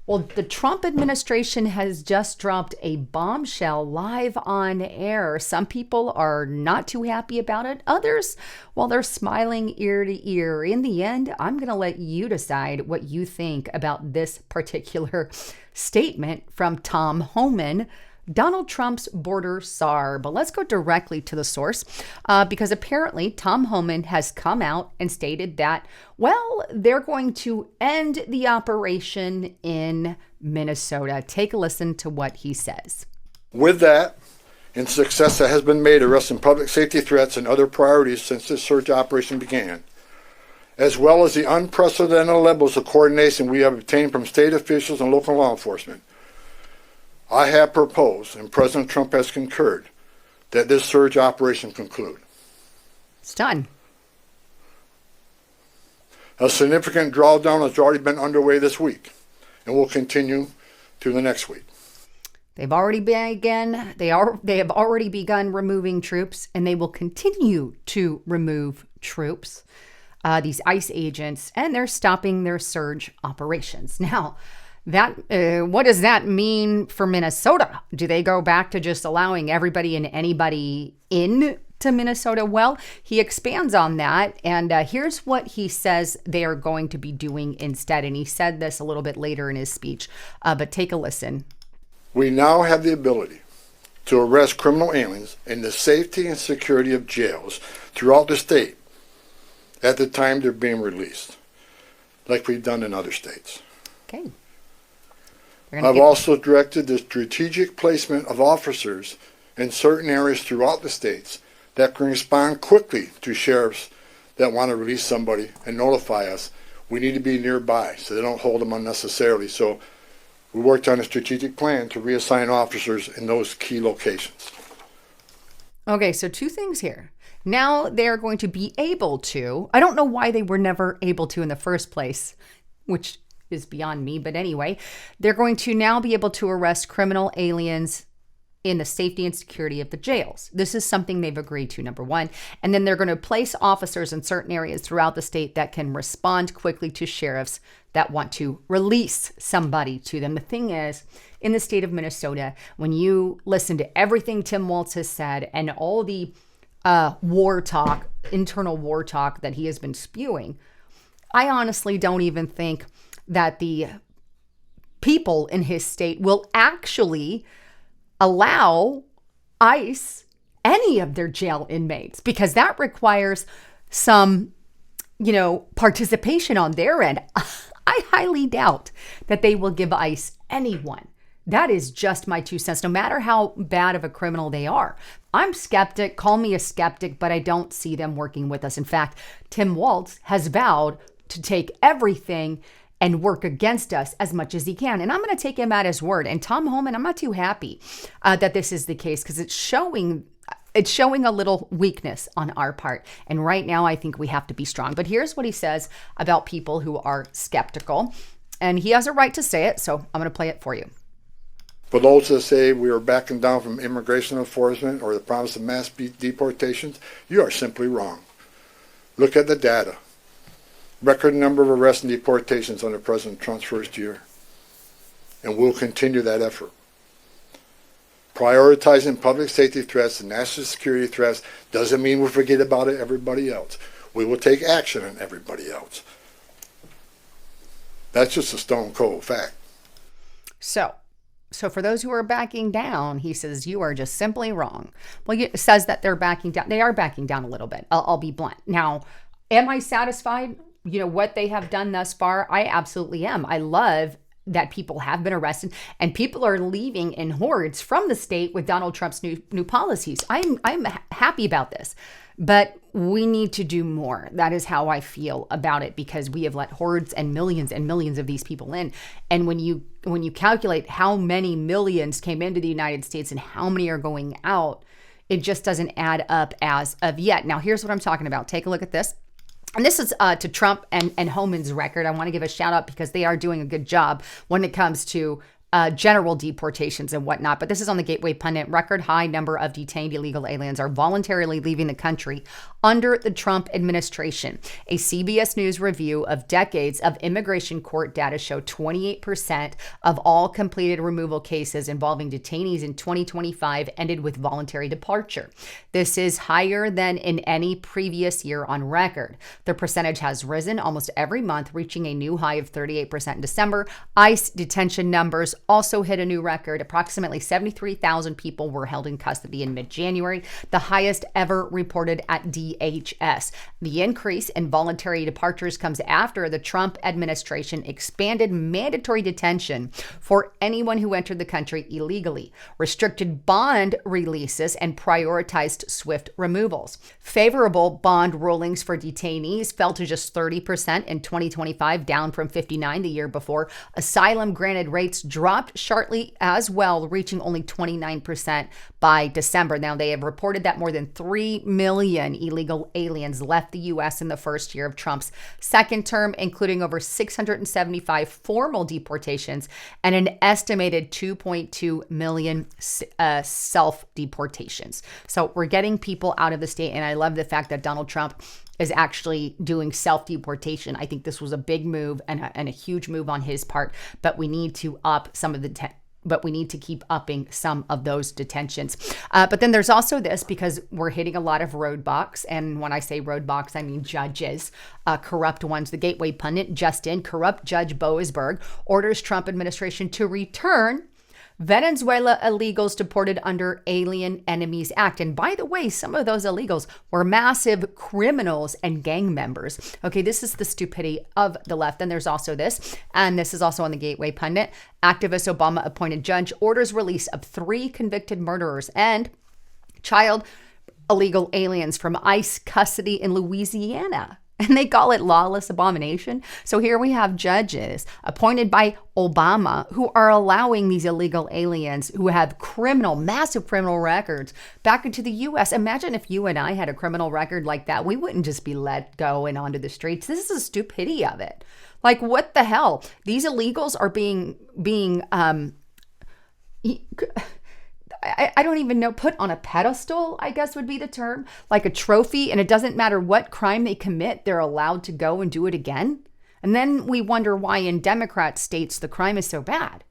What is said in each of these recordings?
Well, the Trump administration has just dropped a bombshell live on air. Some people are not too happy about it. Others, well, they're smiling ear to ear. In the end, I'm going to let you decide what you think about this particular statement from Tom Homan, Donald Trump's border czar. But let's go directly to the source because apparently Tom Homan has come out and stated that, well, they're going to end the operation in Minnesota. Take a listen to what he says. With that, and success that has been made arresting public safety threats and other priorities since this search operation began, as well as the unprecedented levels of coordination we have obtained from state officials and local law enforcement, I have proposed, and President Trump has concurred, that this surge operation conclude. It's done. A significant drawdown has already been underway this week and will continue to the next week. They have already begun removing troops, and they will continue to remove troops, these ICE agents, and they're stopping their surge operations. Now, what does that mean for Minnesota? Do they go back to just allowing everybody and anybody in to Minnesota? Well, he expands on that, and here's what he says they are going to be doing instead. And he said this a little bit later in his speech, but take a listen. We now have the ability to arrest criminal aliens in the safety and security of jails throughout the state at the time they're being released, like we've done in other states. Okay. I've also directed the strategic placement of officers in certain areas throughout the states that can respond quickly to sheriffs that want to release somebody and notify us. We need to be nearby so they don't hold them unnecessarily. So we worked on a strategic plan to reassign officers in those key locations. Okay, so two things here. Now they're going to be able to, I don't know why they were never able to in the first place, which is beyond me. But anyway, they're going to now be able to arrest criminal aliens in the safety and security of the jails. This is something they've agreed to, number one. And then they're going to place officers in certain areas throughout the state that can respond quickly to sheriffs that want to release somebody to them. The thing is, in the state of Minnesota, when you listen to everything Tim Walz has said and all the war talk, internal war talk that he has been spewing, I honestly don't even think that the people in his state will actually allow ICE any of their jail inmates, because that requires some, participation on their end. I highly doubt that they will give ICE anyone. That is just my 2 cents, no matter how bad of a criminal they are. I'm skeptic, call me a skeptic, but I don't see them working with us. In fact, Tim Walz has vowed to take everything and work against us as much as he can. And I'm going to take him at his word. And Tom Homan, I'm not too happy that this is the case, because it's showing a little weakness on our part. And right now, I think we have to be strong. But here's what he says about people who are skeptical. And he has a right to say it, so I'm going to play it for you. For those that say we are backing down from immigration enforcement or the promise of mass deportations, you are simply wrong. Look at the data. Record number of arrests and deportations under President Trump's first year. And we'll continue that effort. Prioritizing public safety threats and national security threats doesn't mean we forget about everybody else. We will take action on everybody else. That's just a stone cold fact. So for those who are backing down, he says, you are just simply wrong. Well, it says that they're backing down. They are backing down a little bit. I'll be blunt. Now, am I satisfied? What they have done thus far, I absolutely am. I love that people have been arrested and people are leaving in hordes from the state with Donald Trump's new policies. I'm happy about this, but we need to do more. That is how I feel about it, because we have let hordes and millions of these people in. And when you calculate how many millions came into the United States and how many are going out, it just doesn't add up as of yet. Now, here's what I'm talking about. Take a look at this. And this is to Trump and Homan's record. I want to give a shout out because they are doing a good job when it comes to general deportations and whatnot. But this is on the Gateway Pundit. Record high number of detained illegal aliens are voluntarily leaving the country under the Trump administration. A CBS News review of decades of immigration court data show 28% of all completed removal cases involving detainees in 2025 ended with voluntary departure. This is higher than in any previous year on record. The percentage has risen almost every month, reaching a new high of 38% in December. ICE detention numbers also hit a new record. Approximately 73,000 people were held in custody in mid-January, the highest ever reported at DHS. The increase in voluntary departures comes after the Trump administration expanded mandatory detention for anyone who entered the country illegally, restricted bond releases, and prioritized swift removals. Favorable bond rulings for detainees fell to just 30% in 2025, down from 59% the year before. Asylum granted rates dropped sharply as well, reaching only 29% by December. Now, they have reported that more than 3 million illegal aliens left the U.S. in the first year of Trump's second term, including over 675 formal deportations and an estimated 2.2 million self-deportations. So we're getting people out of the state, and I love the fact that Donald Trump is actually doing self-deportation. I think this was a big move and a huge move on his part, but we need to up some of the but we need to keep upping some of those detentions. But then there's also this, because we're hitting a lot of roadblocks. And when I say roadblocks, I mean judges, corrupt ones. The Gateway Pundit just in, corrupt Judge Boasberg orders Trump administration to return Venezuela illegals deported under Alien Enemies Act. And by the way, some of those illegals were massive criminals and gang members. Okay, this is the stupidity of the left. And there's also this, and this is also on the Gateway Pundit. Activist Obama appointed judge orders release of 3 convicted murderers and child illegal aliens from ICE custody in Louisiana. And they call it lawless abomination. So here we have judges appointed by Obama who are allowing these illegal aliens who have massive criminal records back into the U.S. Imagine if you and I had a criminal record like that. We wouldn't just be let go and onto the streets. This is the stupidity of it. Like, what the hell? These illegals are being I don't even know, put on a pedestal, I guess would be the term, like a trophy. And it doesn't matter what crime they commit, they're allowed to go and do it again. And then we wonder why in Democrat states the crime is so bad.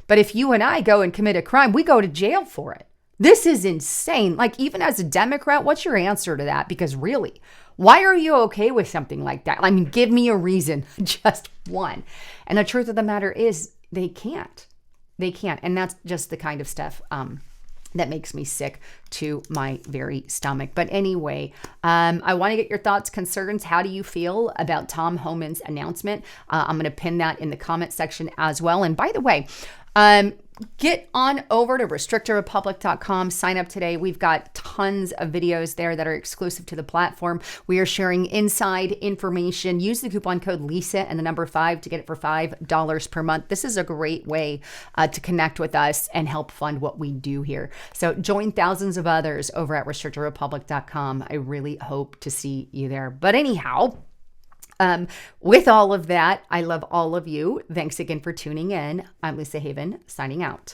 But if you and I go and commit a crime, we go to jail for it. This is insane. Like, even as a Democrat, what's your answer to that? Because really, why are you okay with something like that? I mean, give me a reason, just one. And the truth of the matter is they can't. They can't. And that's just the kind of stuff that makes me sick to my very stomach. But anyway, I want to get your thoughts, concerns. How do you feel about Tom Homan's announcement? I'm going to pin that in the comment section as well. And by the way, get on over to restrictedrepublic.com. Sign up today. We've got tons of videos there that are exclusive to the platform. We are sharing inside information. Use the coupon code Lisa and the number 5 to get it for $5 per month. This is a great way to connect with us and help fund what we do here. So join thousands of others over at restrictedrepublic.com. I really hope to see you there. But anyhow, with all of that, I love all of you. Thanks again for tuning in. I'm Lisa Haven, signing out.